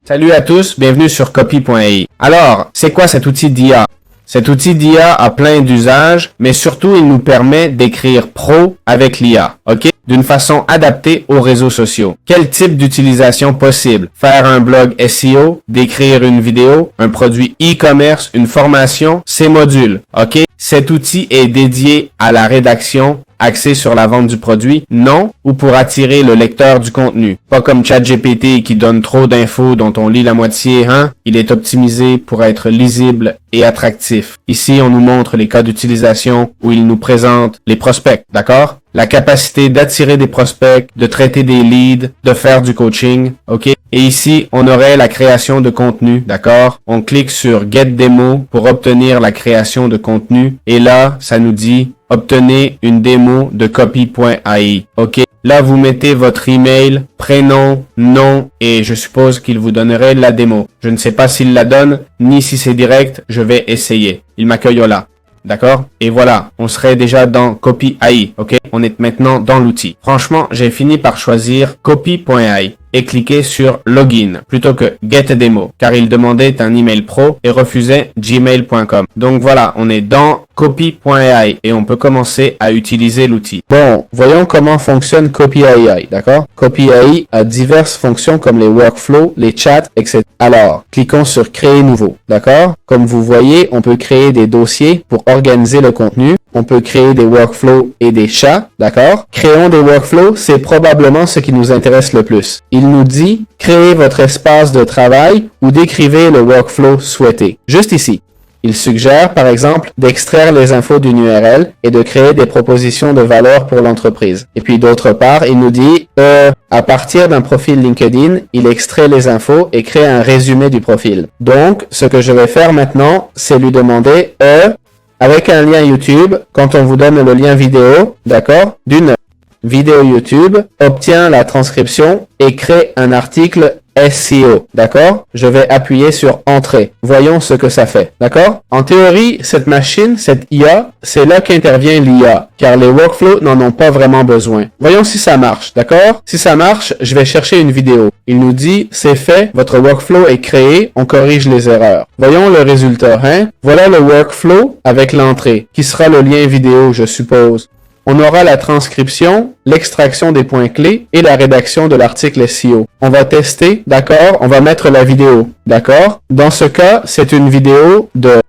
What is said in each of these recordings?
Salut à tous, bienvenue sur Copy.ai. Alors, c'est quoi cet outil d'IA? Cet outil d'IA a plein d'usages, mais surtout il nous permet d'écrire pro avec l'IA, ok? D'une façon adaptée aux réseaux sociaux. Quel type d'utilisation possible? Faire un blog SEO, d'écrire une vidéo, un produit e-commerce, une formation, ces modules, ok? Cet outil est dédié à la rédaction, axé sur la vente du produit, non, ou pour attirer le lecteur du contenu. Pas comme ChatGPT qui donne trop d'infos dont on lit la moitié, hein? Il est optimisé pour être lisible et attractif. Ici, on nous montre les cas d'utilisation où il nous présente les prospects, d'accord? La capacité d'attirer des prospects, de traiter des leads, de faire du coaching, ok? Et ici, on aurait la création de contenu, d'accord? On clique sur Get Demo pour obtenir la création de contenu. Et là, ça nous dit obtenez une démo de Copy.ai, ok? Là, vous mettez votre email, prénom, nom, et je suppose qu'il vous donnerait la démo. Je ne sais pas s'il la donne, ni si c'est direct, je vais essayer. Il m'accueille là. D'accord? Et voilà, on serait déjà dans Copy.ai, ok? On est maintenant dans l'outil. Franchement, j'ai fini par choisir Copy.ai et cliquer sur Login plutôt que Get a Demo, car il demandait un email pro et refusait gmail.com. Donc voilà, on est dans Copy.ai et on peut commencer à utiliser l'outil. Bon, voyons comment fonctionne Copy.ai, d'accord? Copy.ai a diverses fonctions comme les workflows, les chats, etc. Alors, cliquons sur Créer nouveau, d'accord? Comme vous voyez, on peut créer des dossiers pour organiser le contenu. On peut créer des workflows et des chats, d'accord? Créons des workflows, c'est probablement ce qui nous intéresse le plus. Il nous dit, créez votre espace de travail ou décrivez le workflow souhaité. Juste ici. Il suggère, par exemple, d'extraire les infos d'une URL et de créer des propositions de valeur pour l'entreprise. Et puis d'autre part, il nous dit, à partir d'un profil LinkedIn, il extrait les infos et crée un résumé du profil. Donc, ce que je vais faire maintenant, c'est lui demander, avec un lien YouTube, quand on vous donne le lien vidéo, d'accord, d'une vidéo YouTube, obtient la transcription et crée un article SEO, d'accord? Je vais appuyer sur Entrée. Voyons ce que ça fait, d'accord? En théorie, cette machine, cette IA, c'est là qu'intervient l'IA, car les workflows n'en ont pas vraiment besoin. Voyons si ça marche, d'accord? Si ça marche, je vais chercher une vidéo. Il nous dit, c'est fait, votre workflow est créé, on corrige les erreurs. Voyons le résultat, hein? Voilà le workflow avec l'entrée, qui sera le lien vidéo, je suppose. On aura la transcription, l'extraction des points clés et la rédaction de l'article SEO. On va tester, d'accord? On va mettre la vidéo, d'accord? Dans ce cas, c'est une vidéo de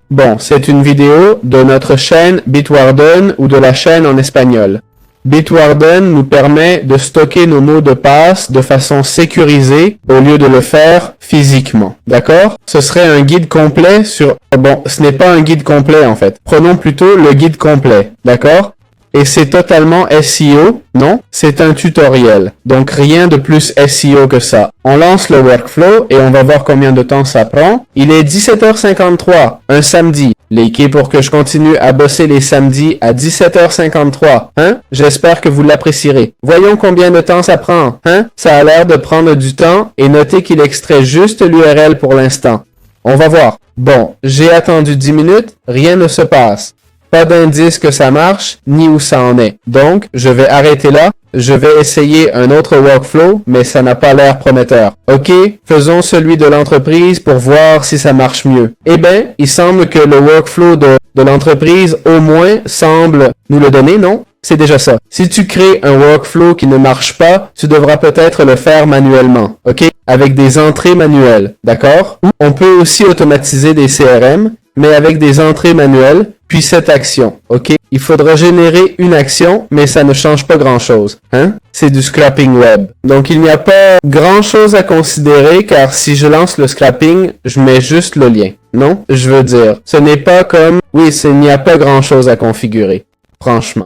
notre chaîne Bitwarden ou de la chaîne en espagnol. Bitwarden nous permet de stocker nos mots de passe de façon sécurisée au lieu de le faire physiquement. D'accord? Ce serait un guide complet sur... Bon, ce n'est pas un guide complet en fait. Prenons plutôt le guide complet. D'accord? Et c'est totalement SEO, non? C'est un tutoriel. Donc rien de plus SEO que ça. On lance le workflow et on va voir combien de temps ça prend. Il est 17h53, un samedi. Likez pour que je continue à bosser les samedis à 17h53, hein? J'espère que vous l'apprécierez. Voyons combien de temps ça prend, hein? Ça a l'air de prendre du temps et notez qu'il extrait juste l'URL pour l'instant. On va voir. Bon, j'ai attendu 10 minutes, rien ne se passe. Pas d'indice que ça marche, ni où ça en est. Donc, je vais arrêter là. Je vais essayer un autre workflow, mais ça n'a pas l'air prometteur. Ok, faisons celui de l'entreprise pour voir si ça marche mieux. Eh ben, il semble que le workflow de l'entreprise, au moins, semble nous le donner, non? C'est déjà ça. Si tu crées un workflow qui ne marche pas, tu devras peut-être le faire manuellement, ok? Avec des entrées manuelles, d'accord? On peut aussi automatiser des CRM, mais avec des entrées manuelles, puis cette action, ok? Il faudra générer une action, mais ça ne change pas grand-chose, hein? C'est du scrapping web. Donc, il n'y a pas grand-chose à considérer, car si je lance le scrapping, je mets juste le lien, non? Je veux dire, ce n'est pas comme... Oui, il n'y a pas grand-chose à configurer, franchement.